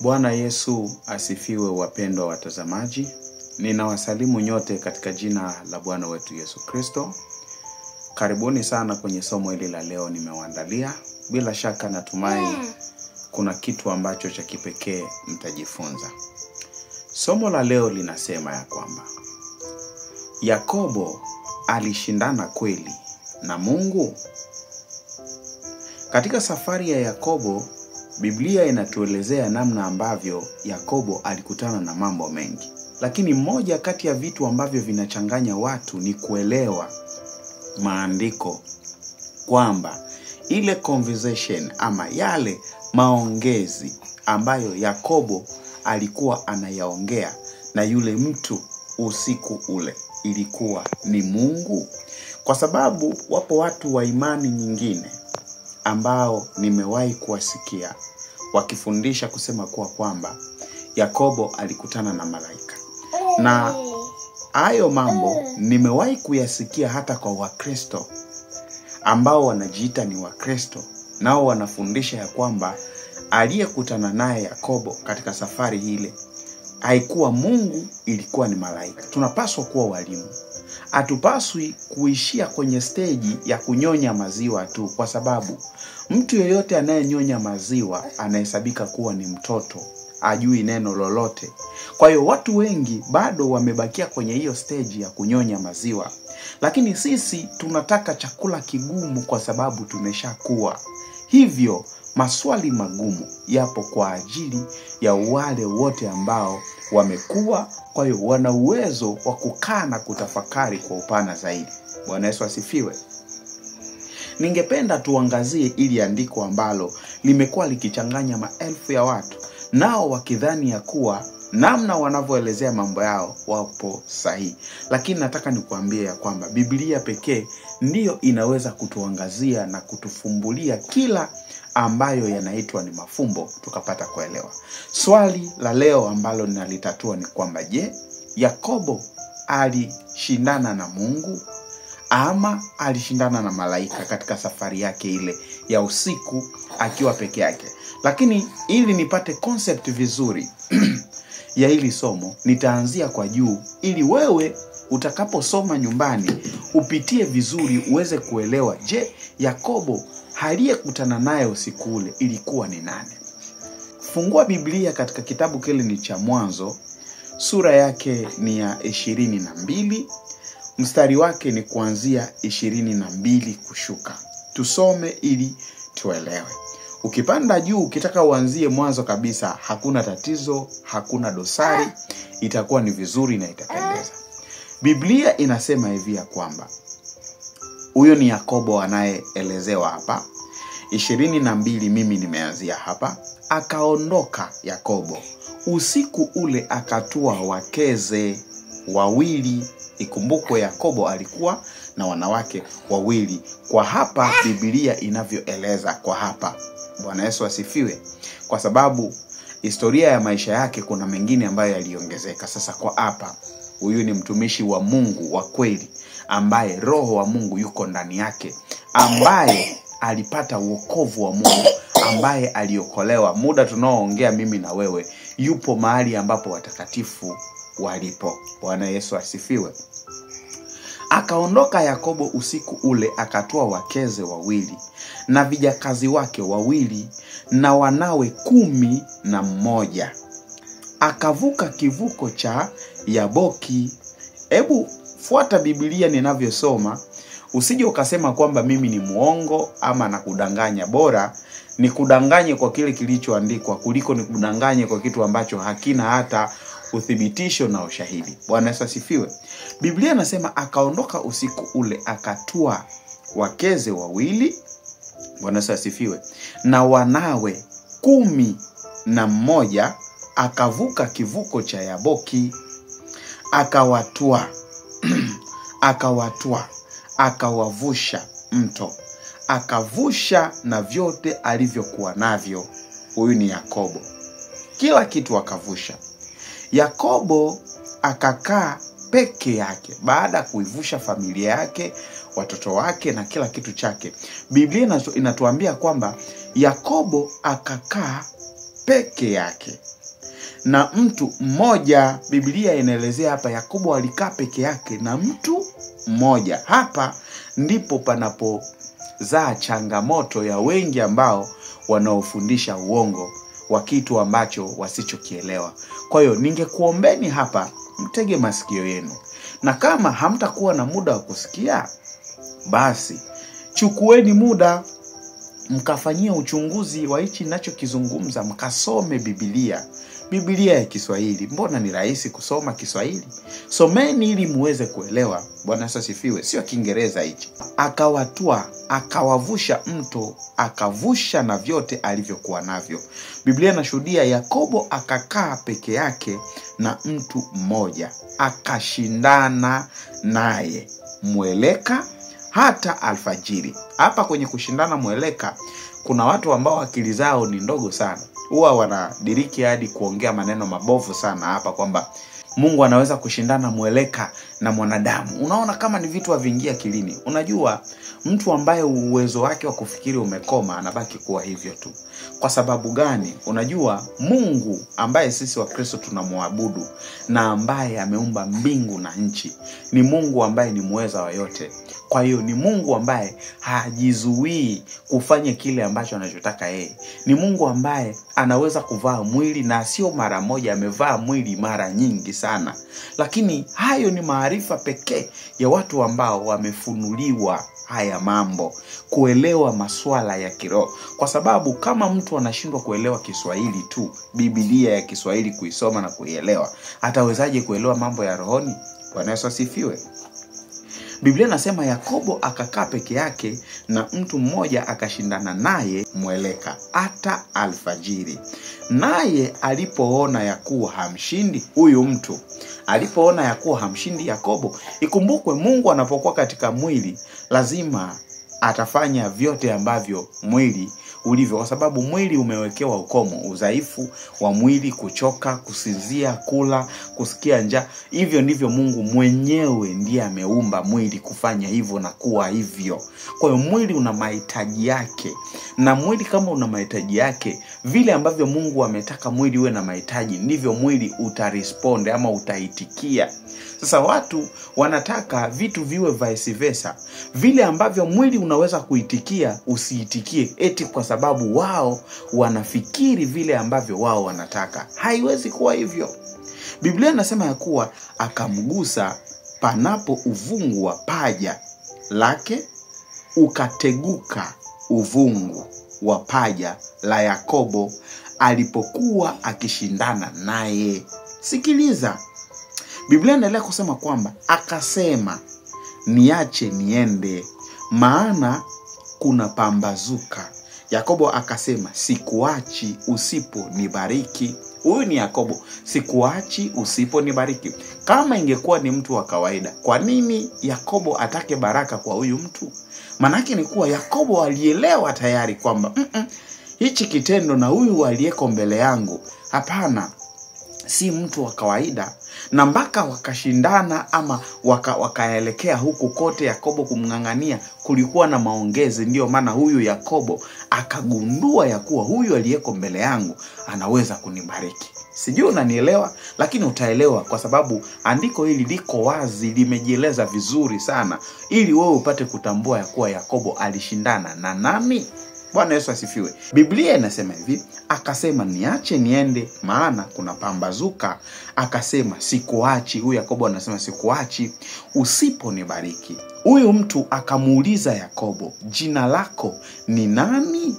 Bwana Yesu asifiwe, wapendwa watazamaji. Ninawasalimu nyote katika jina la Bwana wetu Yesu Kristo. Karibuni sana kwenye somo hili la leo nimewaandalia. Bila shaka natumai kuna kitu ambacho cha kipekee mtajifunza. Somo la leo linasema ya kwamba Yakobo alishindana kweli na Mungu. Katika safari ya Yakobo, Biblia inatuelezea namna ambavyo Yakobo alikutana na mambo mengi. Lakini moja kati ya vitu ambavyo vinachanganya watu ni kuelewa maandiko kwamba ile conversation ama yale maongezi ambayo Yakobo alikuwa anayaongea na yule mtu usiku ule ilikuwa ni Mungu. Kwa sababu wapo watu wa imani nyingine ambao nimewahi kuwasikia wakifundisha kusema kwamba Yakobo alikutana na malaika. Na hayo mambo nimewahi kuyasikia hata kwa Wakristo ambao wanajiita ni Wakristo, nao wanafundisha ya kwamba aliyekutana naye Yakobo katika safari ile haikuwa Mungu, ilikuwa ni malaika. Tunapaswa kuwa walimu. Hatupaswi kuishia kwenye stage ya kunyonya maziwa tu, kwa sababu mtu yeyote anayenyonya maziwa anahesabika kuwa ni mtoto, ajui neno lolote. Kwa hiyo watu wengi bado wamebakia kwenye hiyo stage ya kunyonya maziwa. Lakini sisi tunataka chakula kigumu kwa sababu tumeshakuwa. Hivyo maswali magumu yapo kwa ajili ya wale wote ambao wamekuwa, kwa hiyo wana uwezo wa kukaa na kutafakari kwa upana zaidi. Bwana Yesu asifiwe. Ningependa tuangazie ili andiko ambalo limekuwa likichanganya maelfu ya watu, nao wakidhani ya kuwa namna wanavyoelezea mambo yao wapo sahihi. Lakini nataka nikuambie ya kwamba Biblia pekee ndiyo inaweza kutuangazia na kutufumbulia kila ambayo yanaitwa ni mafumbo, tukapata kuelewa. Swali la leo ambalo ninalitatua ni kwamba je, Yakobo alishindana na Mungu ama alishindana na malaika katika safari yake ile ya usiku akiwa peke yake? Lakini ili nipate concept vizuri ya hili somo, nitaanzia kwa juu ili wewe utakaposoma nyumbani upitie vizuri uweze kuelewa, je, Yakobo aliyekutana naye usiku ule ilikuwa ni nani? Fungua Biblia katika kitabu kile ni cha Mwanzo, sura yake ni ya 22, mstari wake ni kuanzia 22 kushuka. Tusome ili tuelewe. Ukipanda juu ukitaka uanzie mwanzo kabisa, hakuna tatizo, hakuna dosari, itakuwa ni vizuri na itapendeza. Biblia inasema hivi ya kwamba huyo ni Yakobo anayeelezewa hapa. 22 mimi nimeanzia hapa. Akaondoka Yakobo usiku ule akatua wakeze wawili. Ikumbukwe Yakobo alikuwa na wanawake wawili. Kwa hapa Biblia inavyoeleza kwa hapa. Bwana Yesu asifiwe. Kwa sababu historia ya maisha yake kuna mengine ambayo yaliongezeka. Sasa kwa hapa, huyu ni mtumishi wa Mungu wa kweli, ambaye roho wa Mungu yuko ndani yake, ambaye alipata wokovu wa Mungu, ambaye aliokolewa. Muda tunaoongea mimi na wewe yupo mahali ambapo watakatifu walipo. Bwana Yesu asifiwe. Akaondoka Yakobo usiku ule akatoa wakeze wawili na vijakazi wake wawili na wanawe 11. Akavuka kivuko cha Yaboki. Hebu fuata Biblia ninavyosoma, usije ukasema kwamba mimi ni muongo ama nakudanganya. Bora nikudanganye kwa kile kilichoandikwa kuliko nikudanganye kwa kitu ambacho hakina hata uthibitisho na ushahidi. Bwana Yesu asifiwe. Biblia inasema akaondoka usiku ule akatua wakeze wawili. Bwana Yesu asifiwe. Na wanawe 11, akavuka kivuko cha Yaboki. Akawatua akawavusha mto, akavusha na vyote alivyokuwa navyo. Huyu ni Yakobo, kila kitu akavusha. Yakobo akakaa peke yake baada kuivusha familia yake, watoto wake na kila kitu chake. Biblia inatuambia kwamba Yakobo akakaa peke yake na mtu mmoja. Biblia inaelezea hapa Yakobo alikaa peke yake na mtu mmoja. Hapa ndipo panapozaa changamoto ya wengi ambao wanaofundisha uongo wa kitu ambacho wasichokielewa. Kwa hiyo ningekuombeni hapa mtege masikio yenu, na kama hamtakuwa na muda wa kusikia, basi chukueni muda mkafanyia uchunguzi wa hichi ninachokizungumza, mkasome Biblia ya Kiswahili. Mbona ni rahisi kusoma Kiswahili? Someni ili muweze kuelewa. Bwana asifiwe. Sio Kiingereza hichi. Akawatua, akawavusha mto, akavusha na vyote alivyokuwa navyo. Biblia inashuhudia Yakobo akakaa peke yake na mtu mmoja, akashindana naye mweleka hata alfajiri. Hapa kwenye kushindana mweleka, kuna watu ambao akili zao ni ndogo sana. Huwa wanadiriki hadi kuongea maneno mabovu sana hapa kwamba Mungu anaweza kushindana mweleka na mwanadamu. Unaona kama ni vitu haviingia akilini. Unajua mtu ambaye uwezo wake wa kufikiri umekoma anabaki kuwa hivyo tu. Kwa sababu gani? Unajua Mungu ambaye sisi wa Kristo tunamwabudu na ambaye ameumba mbingu na nchi ni Mungu ambaye ni muweza wa yote. Kwa hiyo ni Mungu ambaye hajizuii kufanya kile ambacho anachotaka yeye. Ni Mungu ambaye anaweza kuvaa mwili, na sio mara moja, amevaa mwili mara nyingi sana. Lakini hayo ni maarifa pekee ya watu ambao wamefunuliwa haya mambo, kuelewa masuala ya kiroho. Kwa sababu kama mtu anashindwa kuelewa Kiswahili tu, Biblia ya Kiswahili kuisoma na kuielewa, atawezaje kuelewa mambo ya rohoni? Bwana Yesu asifiwe. Biblia inasema Yakobo akakaa peke yake na mtu mmoja, akashindana naye mweleka hata alfajiri. Naye alipoona ya kuwa hamshindi huyu mtu, alipoona ya kuwa hamshindi Yakobo. Ikumbukwe Mungu anapokuwa katika mwili lazima atafanya vyote ambavyo mwili ulivyo, kwa sababu mwili umewekewa ukomo, udhaifu wa mwili, kuchoka, kusinzia, kula, kusikia njaa. Hivyo ndivyo Mungu mwenyewe ndiye ameumba mwili kufanya hivyo na kuwa hivyo. Kwa hiyo mwili una mahitaji yake, na mwili kama una mahitaji yake, vile ambavyo Mungu ametaka mwili uwe na mahitaji, ndivyo mwili utaresponde ama utaitikia. Sasa watu wanataka vitu viwe vice versa. Vile ambavyo mwili unaweza kuitikia, usiitikie eti kwa sababu wao wanafikiri vile ambavyo wao wanataka. Haiwezi kuwa hivyo. Biblia inasema ya kuwa akamgusa panapo uvungu wa paja lake, ukateguka uvungu wa paja la Yakobo alipokuwa akishindana naye. Sikiliza. Biblia inaendelea kusema kwamba akasema, niache niende, maana kuna pambazuka. Yakobo akasema, sikuachi usiponibariki. Huyu ni Yakobo. Sikuachi usiponibariki. Kama ingekuwa ni mtu wa kawaida, kwa nini Yakobo atake baraka kwa huyu mtu? Manake ni kuwa Yakobo alielewa tayari kwamba hichi kitendo na huyu aliyeko mbele yangu, hapana, si mtu wa kawaida. Na mpaka wakashindana ama wakaelekea huku kote Yakobo kumng'ang'ania, kulikuwa na maongezi. Ndio maana huyu Yakobo akagundua ya kuwa huyu aliyeko mbele yangu anaweza kunibariki. Sijui unanielewa, lakini utaelewa kwa sababu andiko hili liko wazi, limejieleza vizuri sana, ili wewe upate kutambua ya kuwa Yakobo alishindana na nani. Bwana Yesu asifiwe. Biblia inasema hivi, akasema niache niende, maana kuna pambazuka. Akasema sikuachi. Huyu Yakobo anasema sikuachi usiponibariki. Huyu mtu akamuuliza Yakobo, jina lako ni nani?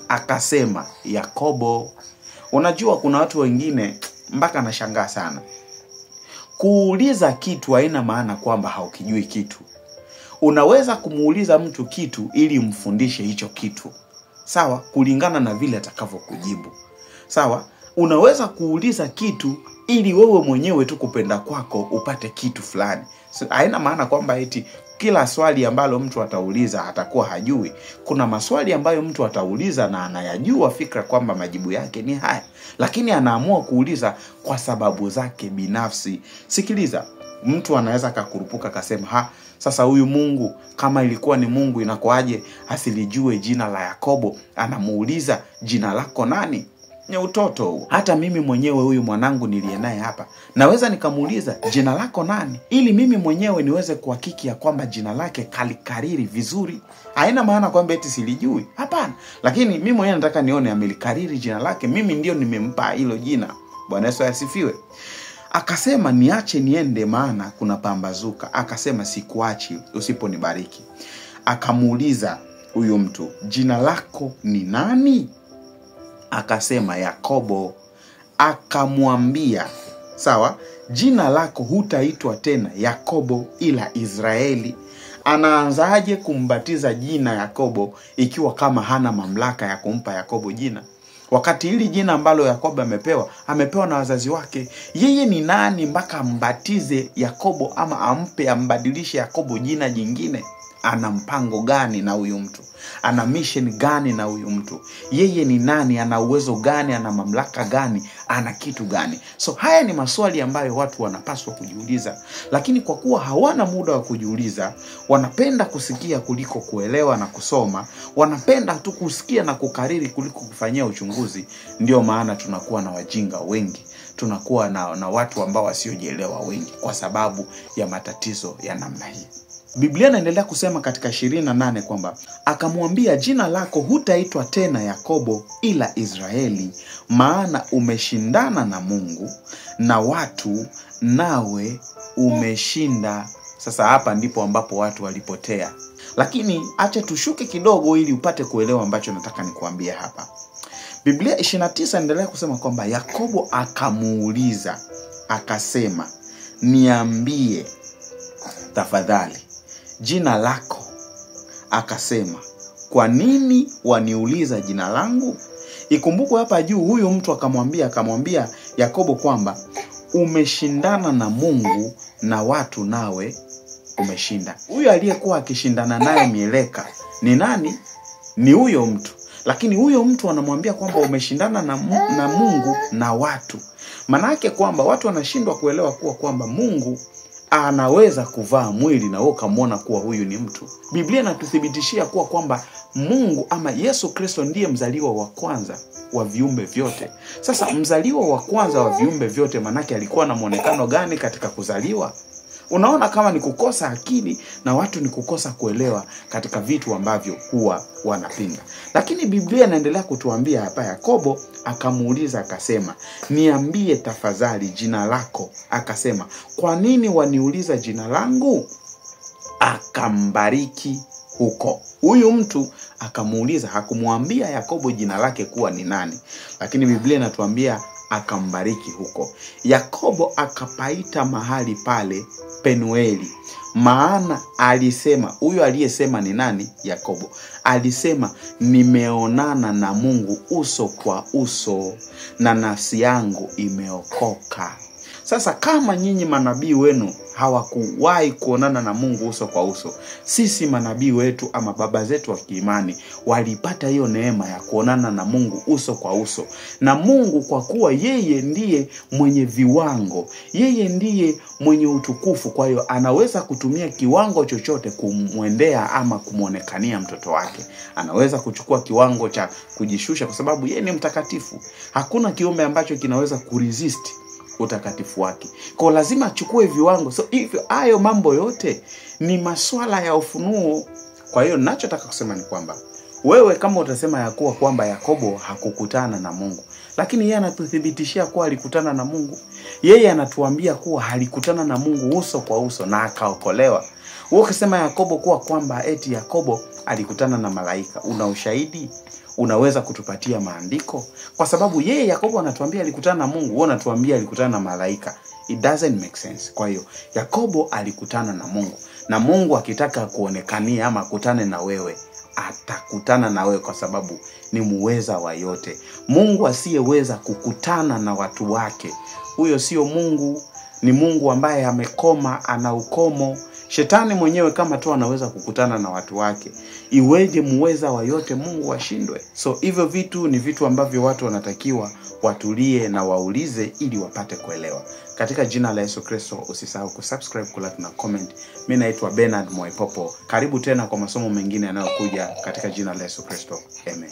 Akasema Yakobo. Unajua kuna watu wengine mpaka nashangaa sana. Kuuliza kitu haina maana kwamba haukijui kitu. Unaweza kumuuliza mtu kitu ili umfundishe hicho kitu, sawa, kulingana na vile atakavyokujibu. Sawa, unaweza kuuliza kitu ili wewe mwenyewe tu kupenda kwako upate kitu fulani. Haina maana kwamba eti kila swali ambalo mtu atauliza atakuwa hajui. Kuna maswali ambayo mtu atauliza na anayajua fikra kwamba majibu yake ni haya, lakini anaamua kuuliza kwa sababu zake binafsi. Sikiliza, mtu anaweza kakurupuka akasema, sasa huyu Mungu kama ilikuwa ni Mungu inakuaje asilijue jina la Yakobo? Anamuuliza jina lako nani? Ni utoto huo. Hata mimi mwenyewe huyu mwanangu niliye naye hapa, naweza nikamuuliza jina lako nani, ili mimi mwenyewe niweze kuhakiki ya kwamba jina lake kalikariri vizuri. Haina maana kwamba eti silijui, hapana. Lakini mimi mwenyewe nataka nione amelikariri jina lake, mimi ndio nimempa hilo jina. Bwana Yesu asifiwe. Akasema niache niende maana kuna pambazuka. Akasema sikuachi usiponibariki. Akamuuliza huyu mtu, jina lako ni nani? Akasema Yakobo. Akamwambia, sawa, jina lako hutaitwa tena Yakobo ila Israeli. Anaanzaje kumbatiza jina Yakobo ikiwa kama hana mamlaka ya kumpa Yakobo jina? Wakati hili jina ambalo Yakobo amepewa na wazazi wake. Yeye ni nani mpaka ambatize Yakobo ama ambadilishe Yakobo jina jingine? Ana mpango gani na huyu mtu? Ana mission gani na huyu mtu? Yeye ni nani? Ana uwezo gani? Ana mamlaka gani? Ana kitu gani? So haya ni maswali ambayo watu wanapaswa kujiuliza, lakini kwa kuwa hawana muda wa kujiuliza, wanapenda kusikia kuliko kuelewa na kusoma, wanapenda tu kusikia na kukariri kuliko kufanyia uchunguzi. Ndio maana tunakuwa na wajinga wengi, tunakuwa na watu ambao wasiojielewa wengi kwa sababu ya matatizo ya namna hii. Biblia inaendelea kusema katika 28 kwamba akamwambia, jina lako hutaitwa tena Yakobo ila Israeli, maana umeshindana na Mungu na watu, nawe umeshinda. Sasa hapa ndipo ambapo watu walipotea. Lakini acha tushuke kidogo ili upate kuelewa ambacho nataka nikuambie hapa. Biblia 29 inaendelea kusema kwamba Yakobo akamuuliza, akasema, niambie tafadhali jina lako. Akasema, kwa nini waniuliza jina langu? Ikumbukwe hapa juu huyu mtu akamwambia Yakobo kwamba umeshindana na Mungu na watu, nawe umeshinda. Huyu aliyekuwa akishindana naye mieleka ni nani? Ni huyo mtu. Lakini huyo mtu anamwambia kwamba umeshindana na Mungu na watu. Maana yake kwamba watu wanashindwa kuelewa kwamba Mungu anaweza kuvaa mwili na wewe ukamwona kuwa huyu ni mtu. Biblia inatuthibitishia kwamba Mungu ama Yesu Kristo ndiye mzaliwa wa kwanza wa viumbe vyote. Sasa mzaliwa wa kwanza wa viumbe vyote, manake alikuwa na muonekano gani katika kuzaliwa? Unaona kama ni kukosa akili na watu ni kukosa kuelewa katika vitu ambavyo huwa wanapinga. Lakini Biblia inaendelea kutuambia hapa, Yakobo akamuuliza akasema, niambie tafadhali jina lako. Akasema, kwa nini waniuliza jina langu? Akambariki huko. Huyu mtu akamuuliza, hakumwambia Yakobo jina lake kuwa ni nani, lakini Biblia inatuambia akambariki huko. Yakobo akapaita mahali pale Penueli, maana alisema, huyo aliyesema ni nani? Yakobo. Alisema, nimeonana na Mungu uso kwa uso na nafsi yangu imeokoka. Sasa kama nyinyi manabii wenu hawakuwahi kuonana na Mungu uso kwa uso, sisi manabii wetu ama baba zetu wa kiimani walipata hiyo neema ya kuonana na Mungu uso kwa uso. Na Mungu kwa kuwa yeye ndiye mwenye viwango, yeye ndiye mwenye utukufu, kwa hiyo anaweza kutumia kiwango chochote kumwendea ama kumuonekania mtoto wake. Anaweza kuchukua kiwango cha kujishusha kwa sababu yeye ni mtakatifu. Hakuna kiumbe ambacho kinaweza kuresist utakatifu wake. Kwa lazima achukue viwango. So hivyo hayo mambo yote ni masuala ya ufunuo. Kwa hiyo ninachotaka kusema ni kwamba wewe kama utasema ya kuwa kwamba Yakobo hakukutana na Mungu, lakini yeye anatuthibitishia kuwa alikutana na Mungu. Yeye anatuambia kuwa alikutana na Mungu uso kwa uso na akaokolewa. Wewe ukisema Yakobo kuwa kwamba eti Yakobo alikutana na malaika, una ushahidi? Unaweza kutupatia maandiko? Kwa sababu yeye Yakobo anatuambia alikutana na Mungu, wewe unatuambia alikutana na malaika. It doesn't make sense. Kwa hiyo Yakobo alikutana na Mungu, na Mungu akitaka kuonekania ama kutane na wewe, atakutana na wewe kwa sababu ni muweza wa yote. Mungu asiyeweza kukutana na watu wake, huyo sio Mungu. Ni Mungu ambaye amekoma, ana ukomo. Shetani mwenyewe kama tu anaweza kukutana na watu wake, iweje muweza wa yote Mungu ashindwe? So hivyo vitu ni vitu ambavyo watu wanatakiwa watulie na waulize ili wapate kuelewa. Katika jina la Yesu Kristo, usisahau kusubscribe, kulike na comment. Mimi naitwa Bernard Mwaipopo. Karibu tena kwa masomo mengine yanayokuja katika jina la Yesu Kristo. Amen.